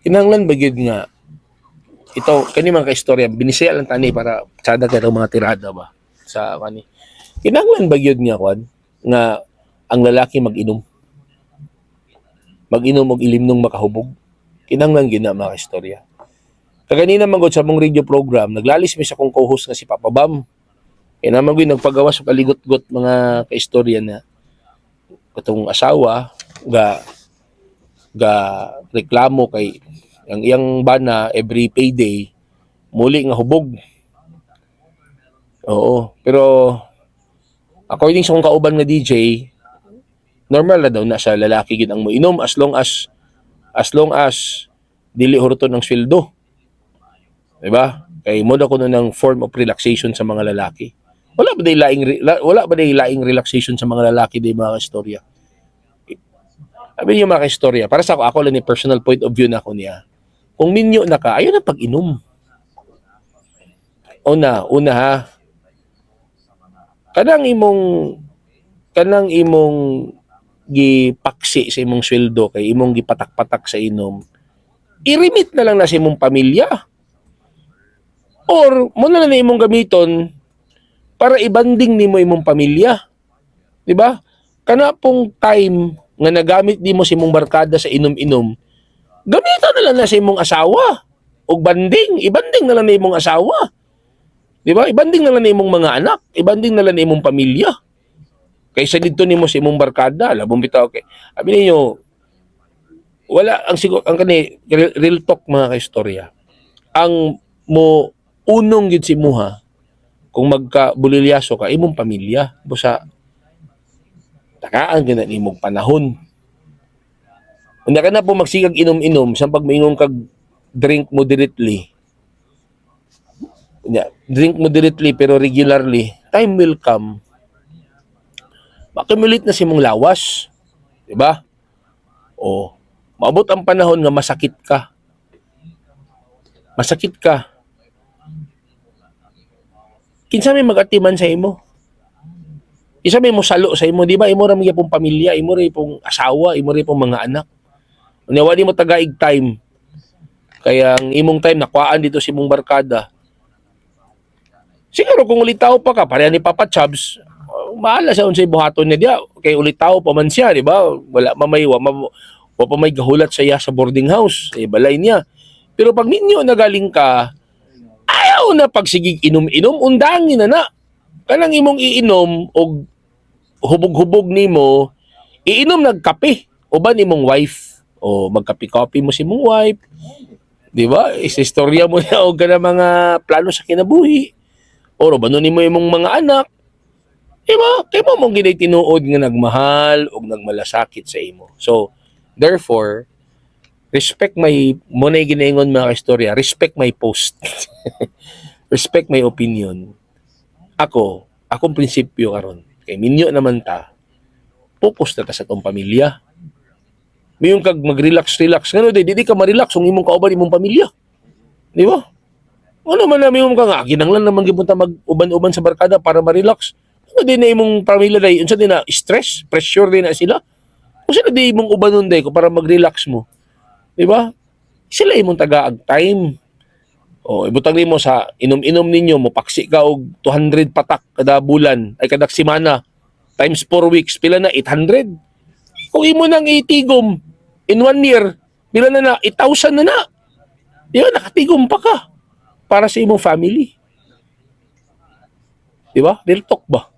Kinahanglan ba gyud nga ito kani mga kaistorya binisaya lang tani para sada ka mga tirada ba sa kani. Kinahanglan ba gyud nga kwan nga ang lalaki mag-inom og ilimnong makahubog. Kinahanglan gyud na mga kaistorya. Kaganina man gud sa mong radio program, naglalis mi sa kong co-host nga si Papa Bam. Kaya naman gud nagpagawas og kaligot-got mga kaistorya na katong asawa ga reklamo kay ang iyang bana every payday muli nga hubog. Oo, pero according sa kong kauban nga DJ, normal na daw na sa lalaki gid ang moinom as long as dili huruton ng sweldo. Diba? Kay mo na kuno ng form of relaxation sa mga lalaki. Wala ba day laing relaxation sa mga lalaki day mga istorya. Sabi niyo mga istorya, para sa ako lang ni personal point of view na ako niya. Kung minyo na ka, ayaw na pag-inom. Una ha. Kanang imong gipaksi sa imong sweldo kay imong gipatak-patak sa inom. I-remit na lang na sa imong pamilya. Or mo na imong gamiton para ibanding nimo imong pamilya. 'Di ba? Kana pong time nga nagamit nimo sa imong barkada sa inom-inom, gamiton na lang na sa imong asawa. Og ibanding na lang na imong asawa. 'Di ba? Ibanding na lang na imong mga anak, ibanding na lang na imong pamilya. Kaysa dito nimo sa imong barkada, labong bitaw kay. Abi ninyo, wala ang siguro ang kani real talk mga kaistorya. Ang mo unong gid si muha kung magka-bulilyaso ka imong pamilya busa takaan gyud imong panahon. Unya ka na po magsigag inom-inom sa pagmaingon kag drink moderately. Unya, drink moderately pero regularly, time will come. Makumulate na si mong lawas. 'Di ba? O maabot ang panahon nga masakit ka. Kinsa may mag-atiman sa imo? Isa may mo salo sa imo, di ba? Imo ra mga pong pamilya, imo ra pong asawa, imo ra pong mga anak. Unya wali mo tagaig time. Kaya ang imong time nakuhaan dito si imong barkada. Siguro kung ulitaw pa ka, pareha ni Papa Chubs, maala sa unsay buhaton niya dia. Kay ulitaw pa man siya, di ba? Wala pa may gahulat sa iya sa boarding house, balay niya. Pero pag ninyo nagaling ka, ayaw na pagsigig inom-inom, undangin na. Kanang imong iinom og hubog-hubog nimo, iinom nagkape uban imong wife o magkape-kape mo si imong wife. Di ba? Istorya mo na og kana mga plano sa kinabuhi. O banon nimo imong mga anak. Di ba? Kay mo mong ginay tinuod nga nagmahal o nagmalasakit sa imo. So, therefore, respect my munay ginaingon mga istorya, respect my post. Respect my opinion. Akong prinsipyo karon. Kay minyo naman ta. Focus na ta sa tong pamilya. Mayong kag mag-relax. Ngano di ka ma-relax kung imong kauban imong pamilya. Di ba? Ano man na mayong ka nga, ginanglan naman gipunta mag-uban-uban sa barkada para ma-relax. Ano din na imong pamilya day, unsa din na stress, pressure din na sila. Unsa na di imong ubanon day ko para mag-relax mo. Di ba? Sila imong tagaag time. O ibutang nimo sa inom-inom ninyo mo paksi ka og 200 patak kada bulan ay kada semana times 4 weeks pila na 800. Kung imo nang itigom in 1 year pila na 8,000 na. Di ba nakatigom pa ka para sa imong family. Di ba? Real talk ba?